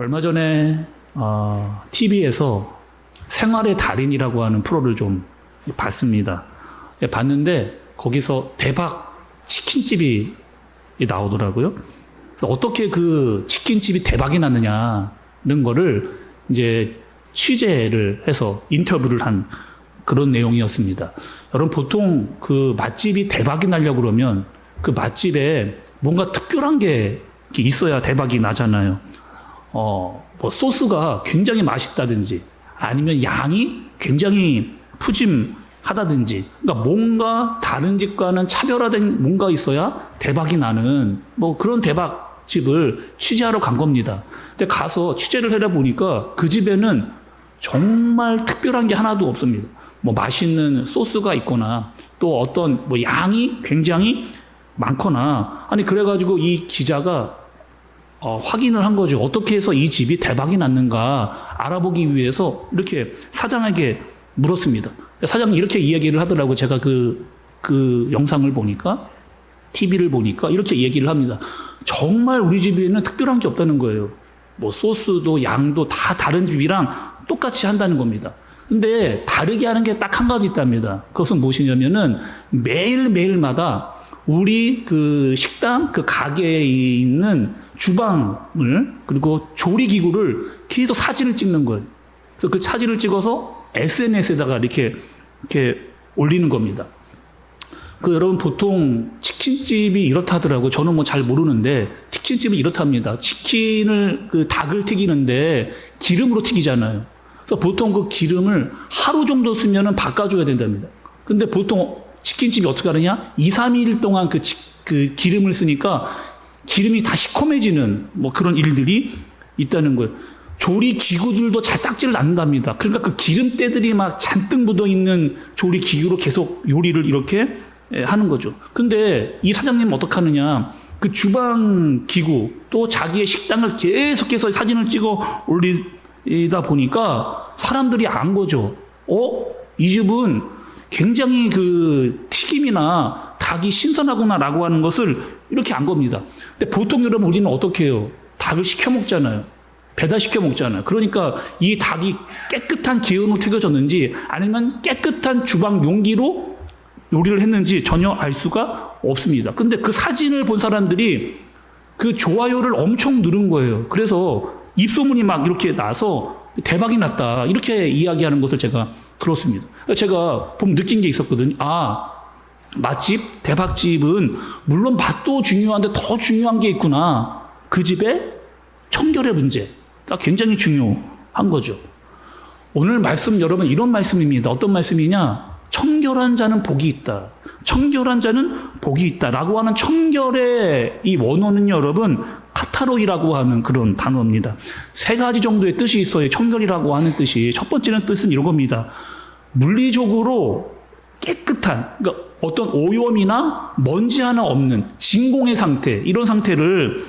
얼마 전에 TV에서 생활의 달인이라고 하는 프로를 좀 봤습니다. 봤는데 거기서 대박 치킨집이 나오더라고요. 그래서 어떻게 그 치킨집이 대박이 났느냐는 거를 이제 취재를 해서 인터뷰를 한 그런 내용이었습니다. 여러분, 보통 그 맛집이 대박이 나려고 그러면 그 맛집에 뭔가 특별한 게 있어야 대박이 나잖아요. 뭐 소스가 굉장히 맛있다든지 아니면 양이 굉장히 푸짐하다든지, 그러니까 뭔가 다른 집과는 차별화된 뭔가 있어야 대박이 나는 뭐 그런 대박집을 취재하러 간 겁니다. 근데 가서 취재를 해라 보니까 그 집에는 정말 특별한 게 하나도 없습니다. 뭐 맛있는 소스가 있거나 또 어떤 뭐 양이 굉장히 많거나, 아니 그래가지고 이 기자가 확인을 한 거죠. 어떻게 해서 이 집이 대박이 났는가 알아보기 위해서 이렇게 사장에게 물었습니다. 사장이 이렇게 이야기를 하더라고요. 제가 그 영상을 보니까, TV를 보니까 이렇게 얘기를 합니다. 정말 우리 집에는 특별한 게 없다는 거예요. 뭐 소스도 양도 다 다른 집이랑 똑같이 한다는 겁니다. 근데 다르게 하는 게 딱 한 가지 있답니다. 그것은 무엇이냐면은 매일매일마다 우리 그 식당, 그 가게에 있는 주방을, 그리고 조리기구를 계속 사진을 찍는 거예요. 그래서 그 사진을 찍어서 SNS에다가 이렇게 올리는 겁니다. 그 여러분, 보통 치킨집이 이렇다 하더라고요. 저는 뭐 잘 모르는데 치킨집이 이렇답니다. 치킨을 그 닭을 튀기는데 기름으로 튀기잖아요. 그래서 보통 그 기름을 하루 정도 쓰면은 바꿔줘야 된답니다. 근데 보통 치킨집이 어떻게 하느냐? 2, 3일 동안 그 기름을 쓰니까 기름이 다 시커매지는 뭐 그런 일들이 있다는 거예요. 조리 기구들도 잘 닦지를 않는답니다. 그러니까 그 기름때들이 막 잔뜩 묻어 있는 조리 기구로 계속 요리를 이렇게 하는 거죠. 근데 이 사장님은 어떻게 하느냐? 그 주방 기구 또 자기의 식당을 계속해서 사진을 찍어 올리다 보니까 사람들이 안 거죠. 이 집은 굉장히 그 튀김이나 닭이 신선하구나라고 하는 것을 이렇게 안 겁니다. 근데 보통 여러분, 우리는 어떻게 해요? 닭을 시켜 먹잖아요. 배달시켜 먹잖아요. 그러니까 이 닭이 깨끗한 기온으로 튀겨졌는지 아니면 깨끗한 주방 용기로 요리를 했는지 전혀 알 수가 없습니다. 근데 그 사진을 본 사람들이 그 좋아요를 엄청 누른 거예요. 그래서 입소문이 막 이렇게 나서 대박이 났다, 이렇게 이야기하는 것을 제가 들었습니다. 제가 보면 느낀 게 있었거든요. 맛집, 대박집은 물론 맛도 중요한데 더 중요한 게 있구나. 그 집의 청결의 문제가 굉장히 중요한 거죠. 오늘 말씀, 여러분, 이런 말씀입니다. 어떤 말씀이냐? 청결한 자는 복이 있다. 청결한 자는 복이 있다 라고 하는 청결의 이 원어는 여러분, 카타로이라고 하는 그런 단어입니다. 세 가지 정도의 뜻이 있어요. 청결이라고 하는 뜻이. 첫 번째는 뜻은 이런 겁니다. 물리적으로 깨끗한, 그러니까 어떤 오염이나 먼지 하나 없는 진공의 상태, 이런 상태를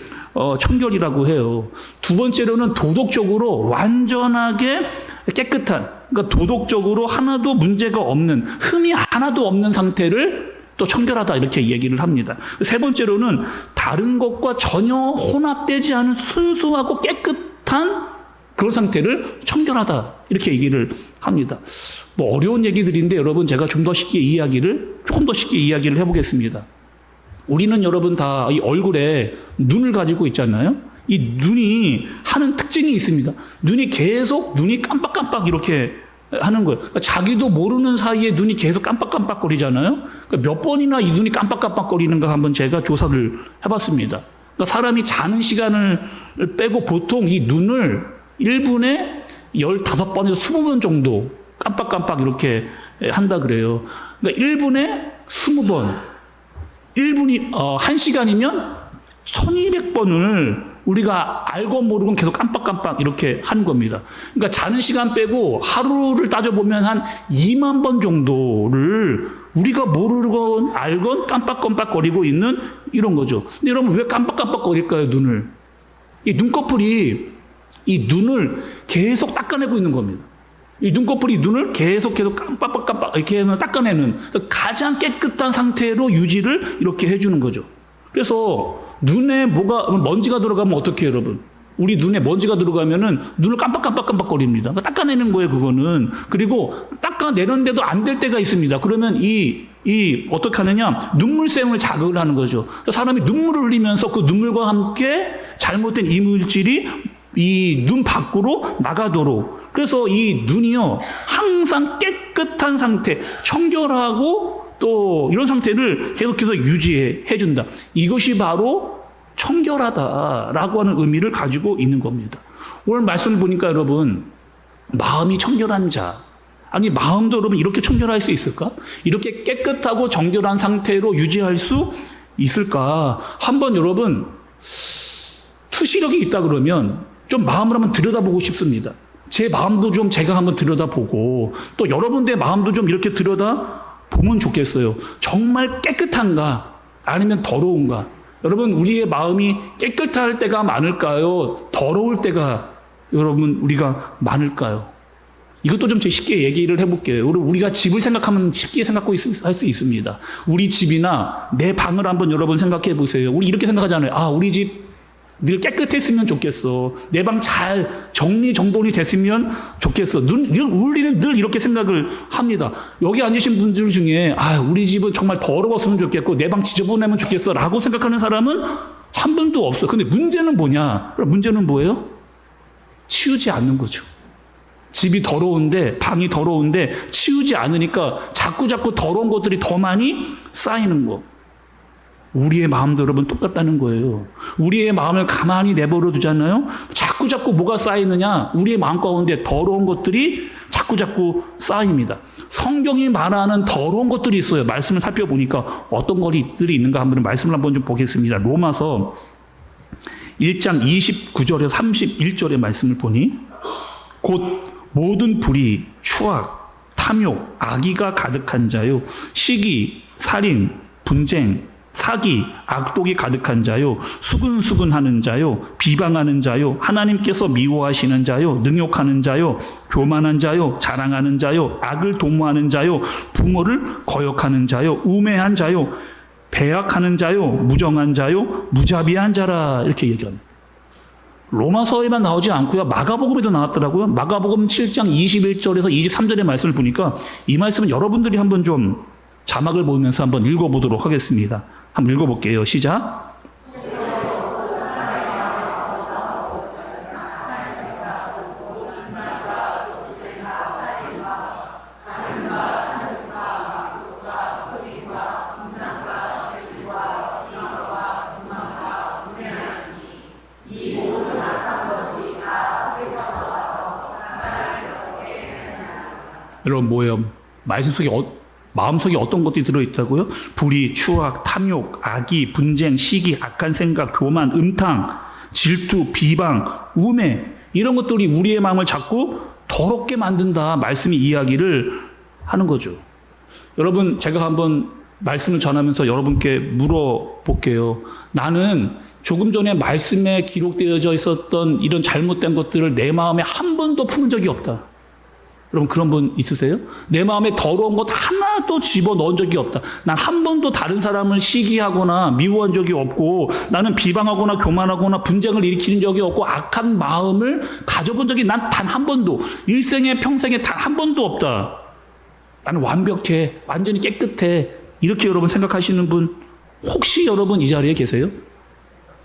청결이라고 해요. 두 번째로는 도덕적으로 완전하게 깨끗한, 그러니까 도덕적으로 하나도 문제가 없는, 흠이 하나도 없는 상태를 또 청결하다, 이렇게 얘기를 합니다. 세 번째로는 다른 것과 전혀 혼합되지 않은 순수하고 깨끗한 그런 상태를 청결하다, 이렇게 얘기를 합니다. 뭐 어려운 얘기들인데 여러분, 제가 조금 더 쉽게 이야기를 해보겠습니다. 우리는 여러분 다 이 얼굴에 눈을 가지고 있잖아요. 이 눈이 하는 특징이 있습니다. 눈이 깜빡깜빡 이렇게 하는 거예요. 그러니까 자기도 모르는 사이에 눈이 계속 깜빡깜빡거리잖아요. 그러니까 몇 번이나 이 눈이 깜빡깜빡거리는가 한번 제가 조사를 해봤습니다. 그러니까 사람이 자는 시간을 빼고 보통 이 눈을 1분에 15번에서 20번 정도 깜빡깜빡 이렇게 한다 그래요. 그러니까 1분에 20번, 1분이 1시간이면 1200번을 우리가 알고 모르고 계속 깜빡깜빡 이렇게 하는 겁니다. 그러니까 자는 시간 빼고 하루를 따져보면 한 2만 번 정도를 우리가 모르건 알건 깜빡깜빡거리고 있는 이런 거죠. 근데 여러분, 왜 깜빡깜빡거릴까요, 눈을? 이 눈꺼풀이 이 눈을 계속 닦아내고 있는 겁니다. 이 눈꺼풀이 눈을 계속 깜빡깜빡 이렇게 하면 닦아내는 가장 깨끗한 상태로 유지를 이렇게 해주는 거죠. 그래서 눈에 먼지가 들어가면 어떻게 해요, 여러분? 우리 눈에 먼지가 들어가면은 눈을 깜빡깜빡깜빡거립니다. 닦아내는 거예요, 그거는. 그리고 닦아내는데도 안 될 때가 있습니다. 그러면 어떻게 하느냐? 눈물샘을 자극을 하는 거죠. 사람이 눈물을 흘리면서 그 눈물과 함께 잘못된 이물질이 이 눈 밖으로 나가도록. 그래서 이 눈이요, 항상 깨끗한 상태, 청결하고 또 이런 상태를 계속해서 유지해 준다. 이것이 바로 청결하다라고 하는 의미를 가지고 있는 겁니다. 오늘 말씀을 보니까 여러분, 마음이 청결한 자, 아니 마음도 여러분 이렇게 청결할 수 있을까? 이렇게 깨끗하고 정결한 상태로 유지할 수 있을까? 한번 여러분 투시력이 있다 그러면 좀 마음을 한번 들여다보고 싶습니다. 제 마음도 좀 제가 한번 들여다보고 또 여러분들의 마음도 좀 이렇게 들여다보면 좋겠어요. 정말 깨끗한가? 아니면 더러운가? 여러분 우리의 마음이 깨끗할 때가 많을까요? 더러울 때가 여러분 우리가 많을까요? 이것도 좀 쉽게 얘기를 해볼게요. 우리가 집을 생각하면 쉽게 생각할 수 있습니다. 우리 집이나 내 방을 한번 여러분 생각해 보세요. 우리 이렇게 생각하잖아요. 아, 우리 집 늘 깨끗했으면 좋겠어. 내 방 잘 정리정돈이 됐으면 좋겠어. 우리는 늘 이렇게 생각을 합니다. 여기 앉으신 분들 중에 아, 우리 집은 정말 더러웠으면 좋겠고 내 방 지저분하면 좋겠어 라고 생각하는 사람은 한 분도 없어요. 근데 문제는 뭐냐? 문제는 뭐예요? 치우지 않는 거죠. 집이 더러운데, 방이 더러운데 치우지 않으니까 자꾸 더러운 것들이 더 많이 쌓이는 거. 우리의 마음도 여러분 똑같다는 거예요. 우리의 마음을 가만히 내버려 두잖아요. 자꾸 뭐가 쌓이느냐? 우리의 마음 가운데 더러운 것들이 자꾸 쌓입니다. 성경이 말하는 더러운 것들이 있어요. 말씀을 살펴보니까 어떤 것들이 있는가 한번 말씀을 한번 좀 보겠습니다. 로마서 1장 29절에서 31절의 말씀을 보니 곧 모든 불의, 추악, 탐욕, 악의가 가득한 자요, 시기, 살인, 분쟁, 사기, 악독이 가득한 자요, 수근수근하는 자요, 비방하는 자요, 하나님께서 미워하시는 자요, 능욕하는 자요, 교만한 자요, 자랑하는 자요, 악을 도모하는 자요, 부모를 거역하는 자요, 우매한 자요, 배약하는 자요, 무정한 자요, 무자비한 자라 이렇게 얘기합니다. 로마서에만 나오지 않고요. 마가복음에도 나왔더라고요. 마가복음 7장 21절에서 23절의 말씀을 보니까 이 말씀은 여러분들이 한번 좀 자막을 보면서 한번 읽어보도록 하겠습니다. 한번 읽어볼게요. 시작. 여러분 뭐예요? 말씀 속에 마음속에 어떤 것들이 들어있다고요? 불의, 추악, 탐욕, 악의, 분쟁, 시기, 악한 생각, 교만, 음탕, 질투, 비방, 우매 이런 것들이 우리의 마음을 자꾸 더럽게 만든다. 말씀이 이야기를 하는 거죠. 여러분 제가 한번 말씀을 전하면서 여러분께 물어볼게요. 나는 조금 전에 말씀에 기록되어져 있었던 이런 잘못된 것들을 내 마음에 한 번도 품은 적이 없다. 여러분 그런 분 있으세요? 내 마음에 더러운 것 하나도 집어넣은 적이 없다. 난 한 번도 다른 사람을 시기하거나 미워한 적이 없고 나는 비방하거나 교만하거나 분쟁을 일으키는 적이 없고 악한 마음을 가져본 적이 난 단 한 번도 일생에 평생에 단 한 번도 없다. 나는 완벽해. 완전히 깨끗해. 이렇게 여러분 생각하시는 분 혹시 여러분 이 자리에 계세요?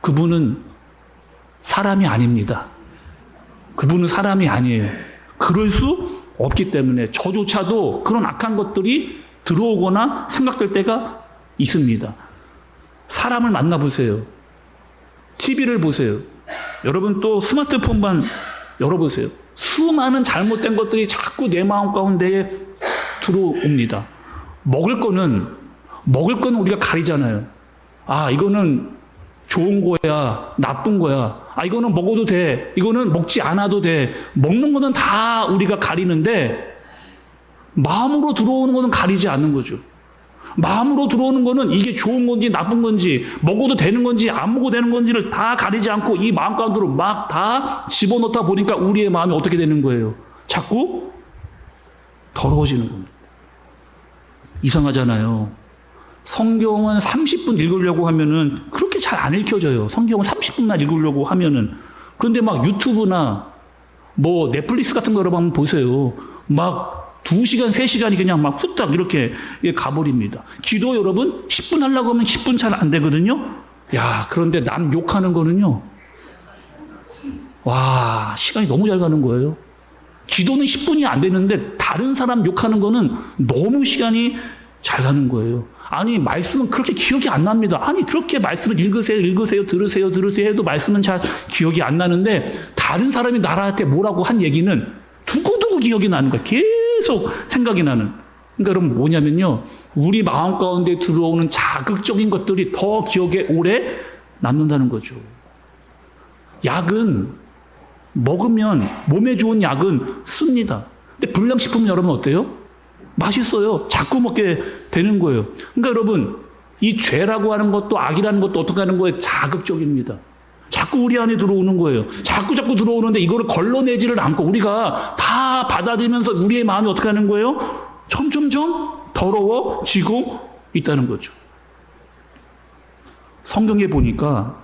그분은 사람이 아닙니다. 그분은 사람이 아니에요. 그럴 수 없기 때문에 저조차도 그런 악한 것들이 들어오거나 생각될 때가 있습니다. 사람을 만나보세요. TV를 보세요. 여러분 또 스마트폰만 열어보세요. 수많은 잘못된 것들이 자꾸 내 마음 가운데에 들어옵니다. 먹을 거는 우리가 가리잖아요. 아, 이거는 좋은 거야, 나쁜 거야. 아, 이거는 먹어도 돼. 이거는 먹지 않아도 돼. 먹는 거는 다 우리가 가리는데 마음으로 들어오는 거는 가리지 않는 거죠. 마음으로 들어오는 거는 이게 좋은 건지 나쁜 건지 먹어도 되는 건지 안 먹어도 되는 건지를 다 가리지 않고 이 마음 가운데로 막 다 집어넣다 보니까 우리의 마음이 어떻게 되는 거예요? 자꾸 더러워지는 겁니다. 이상하잖아요. 성경은 30분 읽으려고 하면은 그렇게 잘 안 읽혀져요. 성경은 30분만 읽으려고 하면은 그런데 막 유튜브나 뭐 넷플릭스 같은 거 여러분 한번 보세요. 막 2시간, 3시간이 그냥 막 후딱 이렇게 가버립니다. 기도 여러분 10분 하려고 하면 10분 잘 안 되거든요. 야, 그런데 남 욕하는 거는요. 와, 시간이 너무 잘 가는 거예요. 기도는 10분이 안 되는데 다른 사람 욕하는 거는 너무 시간이 잘 가는 거예요. 아니, 말씀은 그렇게 기억이 안 납니다. 아니, 그렇게 말씀을 읽으세요, 들으세요 해도 말씀은 잘 기억이 안 나는데 다른 사람이 나한테 뭐라고 한 얘기는 두고두고 기억이 나는 거야. 계속 생각이 나는. 그러니까 여러분 뭐냐면요. 우리 마음 가운데 들어오는 자극적인 것들이 더 기억에 오래 남는다는 거죠. 약은 먹으면 몸에 좋은 약은 씁니다. 근데 불량식품 여러분 어때요? 맛있어요. 자꾸 먹게 되는 거예요. 그러니까 여러분 이 죄라고 하는 것도 악이라는 것도 어떻게 하는 거예요? 자극적입니다. 자꾸 우리 안에 들어오는 거예요. 자꾸 들어오는데 이거를 걸러내지를 않고 우리가 다 받아들이면서 우리의 마음이 어떻게 하는 거예요? 점점점 더러워지고 있다는 거죠. 성경에 보니까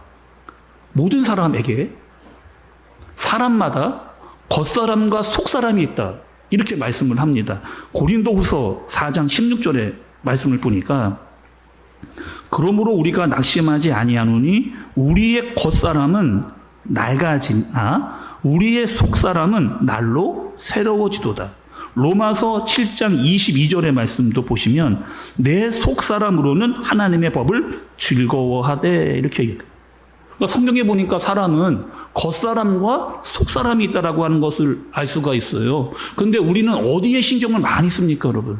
모든 사람에게 사람마다 겉사람과 속사람이 있다. 이렇게 말씀을 합니다. 고린도후서 4장 16절의 말씀을 보니까 그러므로 우리가 낙심하지 아니하노니 우리의 겉사람은 낡아지나 우리의 속사람은 날로 새로워지도다. 로마서 7장 22절의 말씀도 보시면 내 속사람으로는 하나님의 법을 즐거워하되 이렇게 얘기해요. 그러니까 성경에 보니까 사람은 겉사람과 속사람이 있다라고 하는 것을 알 수가 있어요. 그런데 우리는 어디에 신경을 많이 씁니까, 여러분?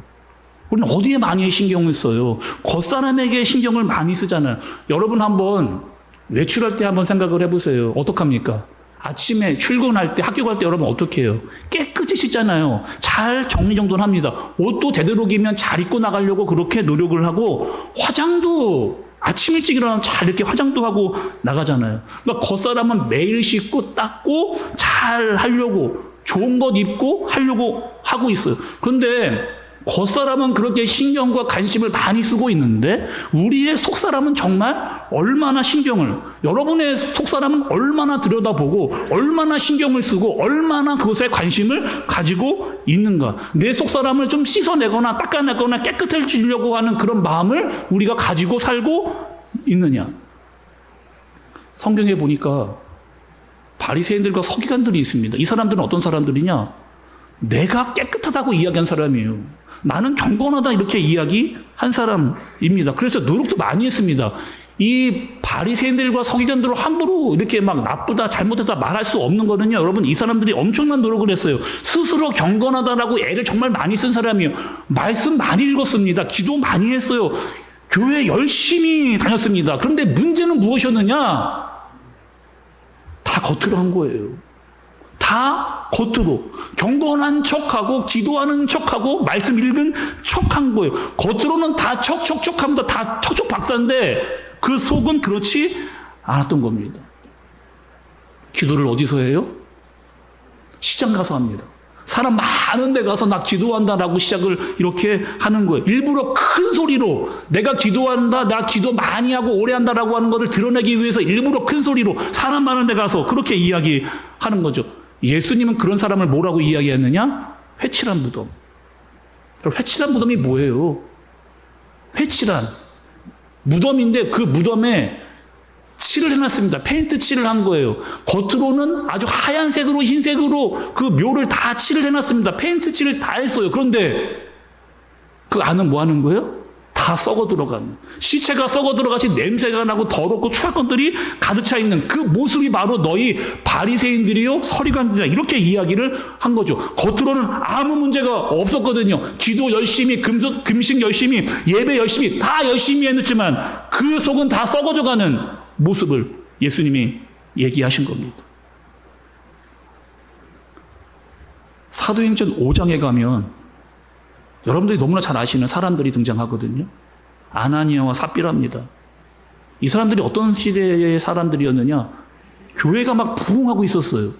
우리는 어디에 많이 신경을 써요? 겉사람에게 신경을 많이 쓰잖아요. 여러분 한번 외출할 때 한번 생각을 해보세요. 어떡합니까? 아침에 출근할 때, 학교 갈 때 여러분 어떻게 해요? 깨끗이 씻잖아요. 잘 정리정돈합니다. 옷도 되도록이면 잘 입고 나가려고 그렇게 노력을 하고 화장도 아침 일찍 일어나면 잘 이렇게 화장도 하고 나가잖아요. 그러니까 겉사람은 매일 씻고 닦고 잘 하려고 좋은 것 입고 하려고 하고 있어요. 그런데 겉사람은 그렇게 신경과 관심을 많이 쓰고 있는데 우리의 속사람은 정말 얼마나 신경을, 여러분의 속사람은 얼마나 들여다보고 얼마나 신경을 쓰고 얼마나 그것에 관심을 가지고 있는가. 내 속사람을 좀 씻어내거나 닦아내거나 깨끗해지려고 하는 그런 마음을 우리가 가지고 살고 있느냐. 성경에 보니까 바리새인들과 서기관들이 있습니다. 이 사람들은 어떤 사람들이냐? 내가 깨끗하다고 이야기한 사람이에요. 나는 경건하다 이렇게 이야기한 사람입니다. 그래서 노력도 많이 했습니다. 이 바리새인들과 서기관들을 함부로 이렇게 막 나쁘다 잘못했다 말할 수 없는 거는요. 여러분 이 사람들이 엄청난 노력을 했어요. 스스로 경건하다라고 애를 정말 많이 쓴 사람이에요. 말씀 많이 읽었습니다. 기도 많이 했어요. 교회 열심히 다녔습니다. 그런데 문제는 무엇이었느냐? 다 겉으로 한 거예요. 다 겉으로 경건한 척하고 기도하는 척하고 말씀 읽은 척한 거예요. 겉으로는 다 척척척합니다. 다 척척 박사인데 그 속은 그렇지 않았던 겁니다. 기도를 어디서 해요? 시장 가서 합니다. 사람 많은 데 가서 나 기도한다라고 시작을 이렇게 하는 거예요. 일부러 큰 소리로 내가 기도한다, 나 기도 많이 하고 오래 한다라고 하는 것을 드러내기 위해서 일부러 큰 소리로 사람 많은 데 가서 그렇게 이야기하는 거죠. 예수님은 그런 사람을 뭐라고 이야기했느냐? 회칠한 무덤. 회칠한 무덤이 뭐예요? 회칠한 무덤인데 그 무덤에 칠을 해놨습니다. 페인트 칠을 한 거예요. 겉으로는 아주 하얀색으로 흰색으로 그 묘를 다 칠을 해놨습니다. 페인트 칠을 다 했어요. 그런데 그 안은 뭐 하는 거예요? 다 썩어 들어가는, 시체가 썩어 들어가시 냄새가 나고 더럽고 추할 것들이 가득 차 있는 그 모습이 바로 너희 바리새인들이요 서기관들이야. 이렇게 이야기를 한 거죠. 겉으로는 아무 문제가 없었거든요. 기도 열심히, 금식 열심히, 예배 열심히 다 열심히 했지만 그 속은 다 썩어져가는 모습을 예수님이 얘기하신 겁니다. 사도행전 5장에 가면 여러분들이 너무나 잘 아시는 사람들이 등장하거든요. 아나니아와 삽비라입니다. 이 사람들이 어떤 시대의 사람들이었느냐? 교회가 막 부흥하고 있었어요.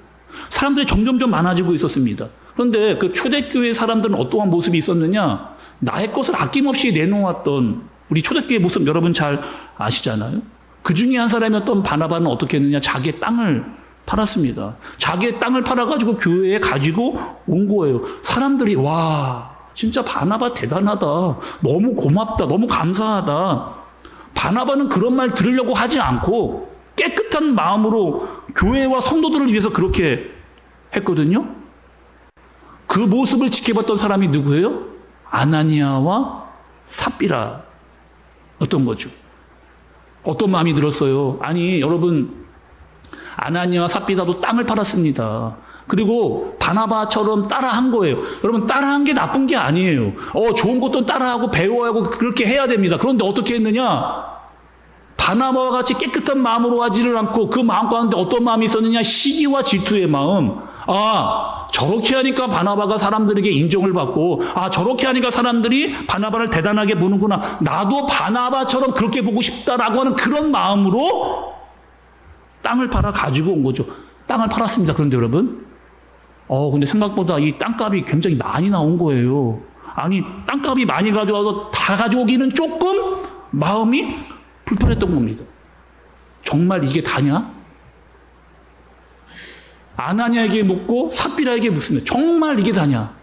사람들이 점점점 많아지고 있었습니다. 그런데 그 초대교회 사람들은 어떠한 모습이 있었느냐? 나의 것을 아낌없이 내놓았던 우리 초대교회 모습 여러분 잘 아시잖아요. 그 중에 한 사람이었던 바나바는 어떻게 했느냐? 자기의 땅을 팔았습니다. 자기의 땅을 팔아가지고 교회에 가지고 온 거예요. 사람들이 와 진짜 바나바 대단하다. 너무 고맙다. 너무 감사하다. 바나바는 그런 말 들으려고 하지 않고 깨끗한 마음으로 교회와 성도들을 위해서 그렇게 했거든요. 그 모습을 지켜봤던 사람이 누구예요? 아나니아와 삽비라 어떤 거죠. 어떤 마음이 들었어요? 아니 여러분 아나니아와 삽비라도 땅을 팔았습니다. 그리고 바나바처럼 따라한 거예요. 여러분 따라한 게 나쁜 게 아니에요. 좋은 것도 따라하고 배워야 하고 그렇게 해야 됩니다. 그런데 어떻게 했느냐? 바나바와 같이 깨끗한 마음으로 하지를 않고 그 마음 가운데 어떤 마음이 있었느냐? 시기와 질투의 마음. 저렇게 하니까 바나바가 사람들에게 인정을 받고 저렇게 하니까 사람들이 바나바를 대단하게 보는구나. 나도 바나바처럼 그렇게 보고 싶다라고 하는 그런 마음으로 땅을 팔아 가지고 온 거죠. 땅을 팔았습니다. 그런데 여러분 근데 생각보다 이 땅값이 굉장히 많이 나온 거예요. 아니 땅값이 많이 가져와서 다 가져오기는 조금 마음이 불편했던 겁니다. 정말 이게 다냐? 아나니아에게 묻고 삽비라에게 묻습니다. 정말 이게 다냐?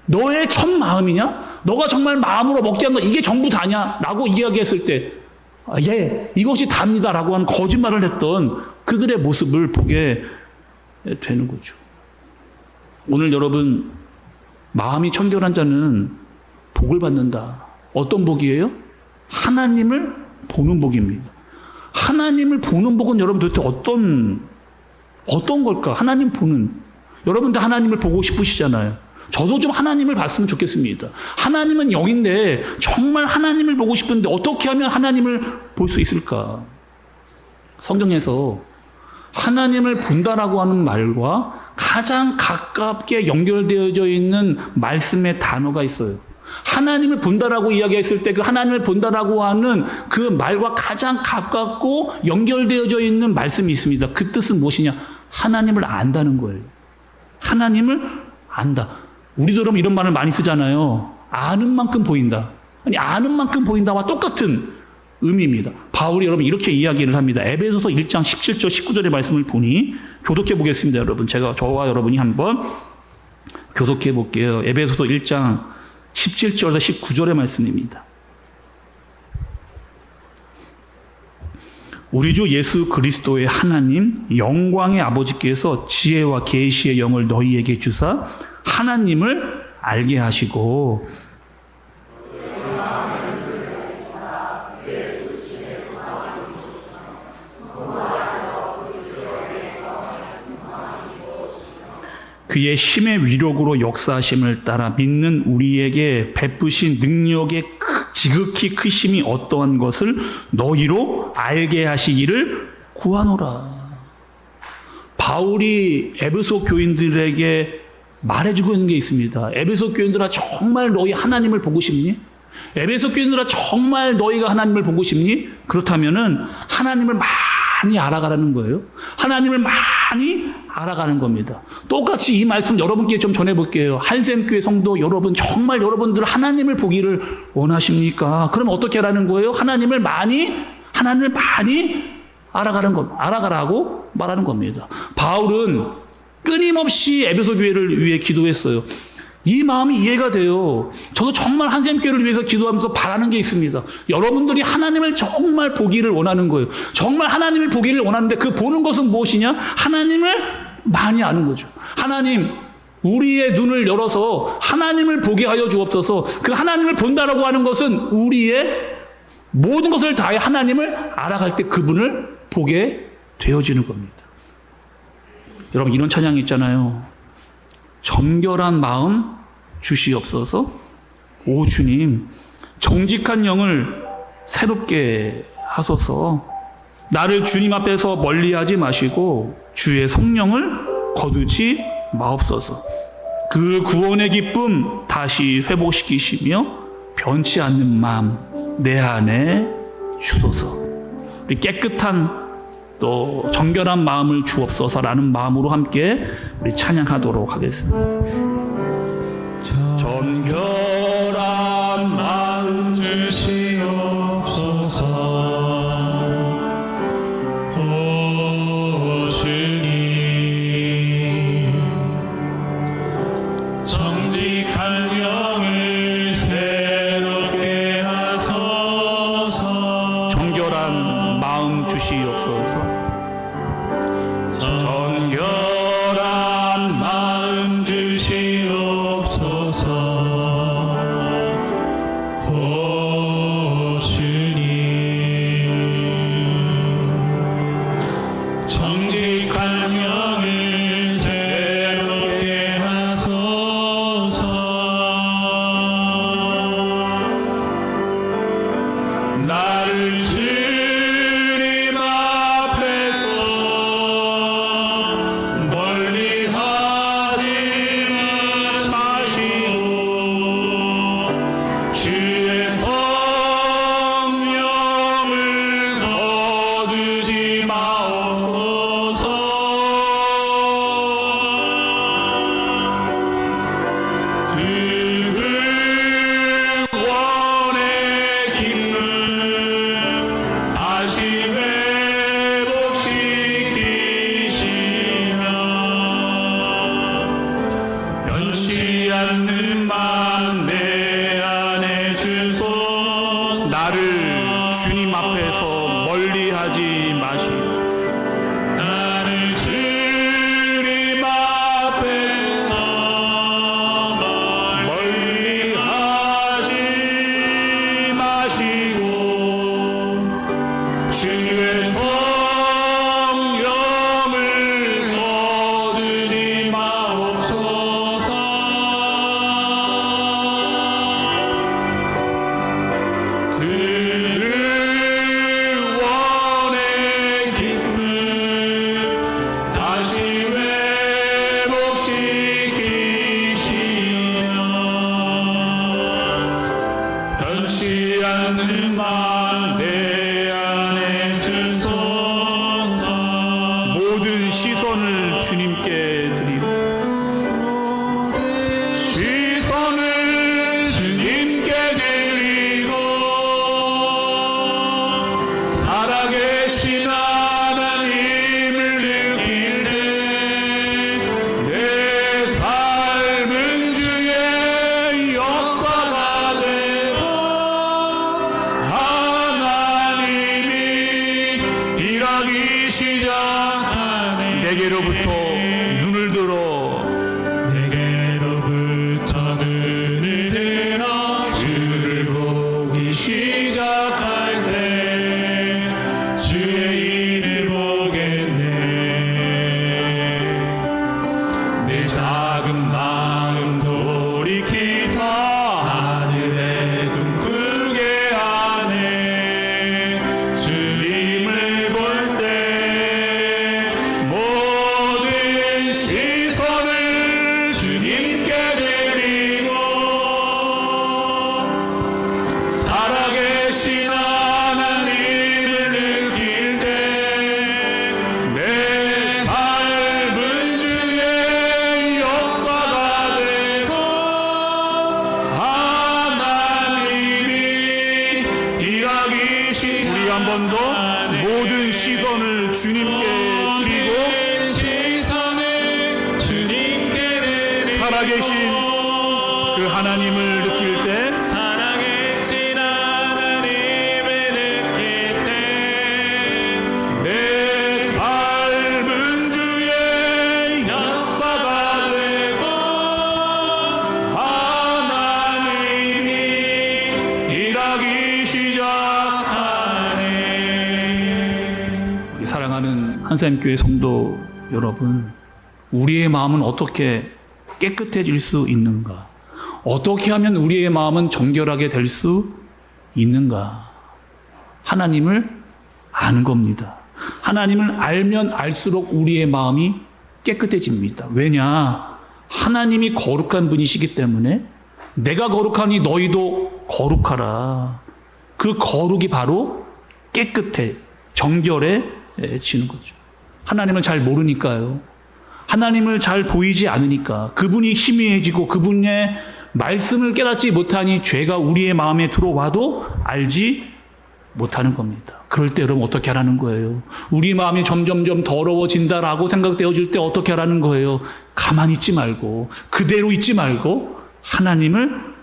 너의 첫 마음이냐? 너가 정말 마음으로 먹지 않는 거 이게 전부 다냐? 라고 이야기했을 때 예, 이것이 답니다 라고 하는 거짓말을 했던 그들의 모습을 보게 되는 거죠. 오늘 여러분 마음이 청결한 자는 복을 받는다. 어떤 복이에요? 하나님을 보는 복입니다. 하나님을 보는 복은 여러분 도대체 어떤 걸까? 하나님 보는. 여러분들 하나님을 보고 싶으시잖아요. 저도 좀 하나님을 봤으면 좋겠습니다. 하나님은 영인데 정말 하나님을 보고 싶은데 어떻게 하면 하나님을 볼 수 있을까? 성경에서 하나님을 본다라고 하는 말과 가장 가깝게 연결되어져 있는 말씀의 단어가 있어요. 하나님을 본다라고 이야기했을 때 그 하나님을 본다라고 하는 그 말과 가장 가깝고 연결되어져 있는 말씀이 있습니다. 그 뜻은 무엇이냐? 하나님을 안다는 거예요. 하나님을 안다. 우리도 그럼 이런 말을 많이 쓰잖아요. 아는 만큼 보인다. 아니 아는 만큼 보인다와 똑같은 의미입니다. 바울이 여러분 이렇게 이야기를 합니다. 에베소서 1장 17절 19절의 말씀을 보니 교독해 보겠습니다. 여러분 저와 여러분이 한번 교독해 볼게요. 에베소서 1장 17절에서 19절의 말씀입니다. 우리 주 예수 그리스도의 하나님 영광의 아버지께서 지혜와 계시의 영을 너희에게 주사 하나님을 알게 하시고 그의 힘의 위력으로 역사하심을 따라 믿는 우리에게 베푸신 능력의 지극히 크심이 어떠한 것을 너희로 알게 하시기를 구하노라. 바울이 에베소 교인들에게 말해주고 있는 게 있습니다. 에베소 교인들아 정말 너희 하나님을 보고 싶니? 에베소 교인들아 정말 너희가 하나님을 보고 싶니? 그렇다면은 하나님을 많이 알아가라는 거예요. 하나님을 많이 알아가는 겁니다. 똑같이 이 말씀 여러분께 좀 전해볼게요. 한샘교회 성도 여러분 정말 여러분들 하나님을 보기를 원하십니까? 그럼 어떻게 하라는 거예요? 하나님을 많이 알아가라고 말하는 겁니다. 바울은 끊임없이 에베소 교회를 위해 기도했어요. 이 마음이 이해가 돼요. 저도 정말 한샘교회를 위해서 기도하면서 바라는 게 있습니다. 여러분들이 하나님을 정말 보기를 원하는 거예요. 정말 하나님을 보기를 원하는데 그 보는 것은 무엇이냐? 하나님을 많이 아는 거죠. 하나님, 우리의 눈을 열어서 하나님을 보게 하여 주옵소서. 그 하나님을 본다라고 하는 것은 우리의 모든 것을 다해 하나님을 알아갈 때 그분을 보게 되어지는 겁니다. 여러분 이런 찬양이 있잖아요. 정결한 마음 주시옵소서. 오 주님, 정직한 영을 새롭게 하소서. 나를 주님 앞에서 멀리하지 마시고 주의 성령을 거두지 마옵소서. 그 구원의 기쁨 다시 회복시키시며 변치 않는 마음 내 안에 주소서. 우리 깨끗한 또 정결한 마음을 주옵소서라는 마음으로 함께 우리 찬양하도록 하겠습니다. 정결한 마음 주시옵소서. 오 주님 주시옵소서. 정결한 마음 주시옵소서. 오 주님, 정직한 명을 새롭게 하소서. 나를 주님 앞에서 멀리 하지 마시고 주의 성령을 거두지 마옵소서. 그 원의 기쁨 다시 회복시키시며 변치 않는 맘 내 안에 주소서. 나를 주님 앞에서 멀리하지 마시고 나를 주님 앞에서 멀리하지 마시고 주의 성령을 거두지 마옵소서. 그를 원의 기쁨 다시 회복시키시며 변치 않는 맘 내 안에 주소서. 모든 시선을 주님께 드리고 시선을 주님께 드리고 살아계신 하나님을 느낄 때 내 삶은 주의 역사가 되고 하나님이 일하기 시작하네. 내게로부터 눈을 들어 내게로부터 눈을 들어 주를 보기 시작할 때 주의 일을 보겠네. 내 작은 마음 돌이키사 하늘의 꿈꾸게 하네. 주님을 볼 때 모든 시선을 주님께 드리고 살아계신 하나님을 느낄 때 내 삶은 주의 역사가 되고 하나님이 일하기 시작. 우리 한 번 더 모든 시선을 주님께 드리고 시선을 주님께 드리고 살아계신 그 하나님을 느낄 때 살아계신 하나님을 느낄 때 내 삶은 주의 역사가 되고 하나님이 일하기 시작하네. 우리 사랑하는 한샘교회 성도 여러분, 우리의 마음은 어떻게 깨끗해질 수 있는가? 어떻게 하면 우리의 마음은 정결하게 될 수 있는가? 하나님을 아는 겁니다. 하나님을 알면 알수록 우리의 마음이 깨끗해집니다. 왜냐? 하나님이 거룩한 분이시기 때문에 내가 거룩하니 너희도 거룩하라. 그 거룩이 바로 깨끗해, 정결해지는 거죠. 하나님을 잘 모르니까요. 하나님을 잘 보이지 않으니까 그분이 희미해지고 그분의 말씀을 깨닫지 못하니 죄가 우리의 마음에 들어와도 알지 못하는 겁니다. 그럴 때 여러분 어떻게 하라는 거예요? 우리 마음이 점점점 더러워진다라고 생각되어질 때 어떻게 하라는 거예요? 가만히 있지 말고 그대로 있지 말고 하나님을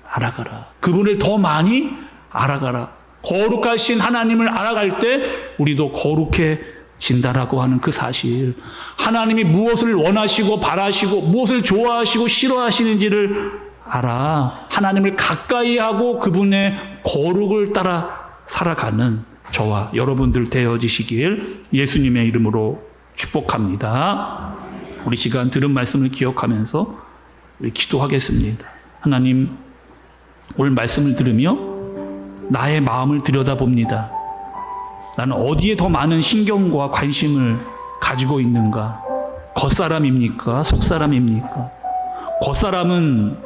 알아가라. 그분을 더 많이 알아가라. 거룩하신 하나님을 알아갈 때 우리도 거룩해진다라고 하는 그 사실, 하나님이 무엇을 원하시고 바라시고 무엇을 좋아하시고 싫어하시는지를 알아 하나님을 가까이 하고 그분의 거룩을 따라 살아가는 저와 여러분들 되어지시길 예수님의 이름으로 축복합니다. 우리 시간 들은 말씀을 기억하면서 우리 기도하겠습니다. 하나님, 오늘 말씀을 들으며 나의 마음을 들여다봅니다. 나는 어디에 더 많은 신경과 관심을 가지고 있는가? 겉사람입니까? 속사람입니까? 겉사람은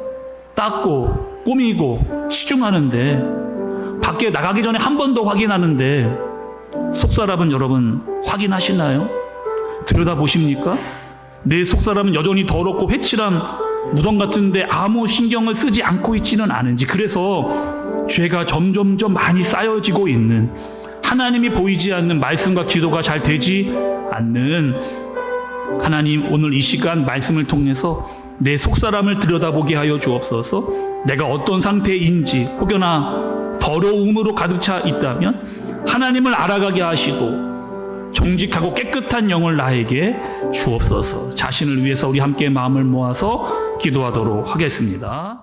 닦고 꾸미고 치중하는데 밖에 나가기 전에 한 번 더 확인하는데 속사람은 여러분 확인하시나요? 들여다보십니까? 내 속사람은 여전히 더럽고 회칠한 무덤 같은데 아무 신경을 쓰지 않고 있지는 않은지, 그래서 죄가 점점점 많이 쌓여지고 있는, 하나님이 보이지 않는 말씀과 기도가 잘 되지 않는 하나님, 오늘 이 시간 말씀을 통해서 내 속사람을 들여다보게 하여 주옵소서. 내가 어떤 상태인지 혹여나 더러움으로 가득 차 있다면 하나님을 알아가게 하시고 정직하고 깨끗한 영을 나에게 주옵소서. 자신을 위해서 우리 함께 마음을 모아서 기도하도록 하겠습니다.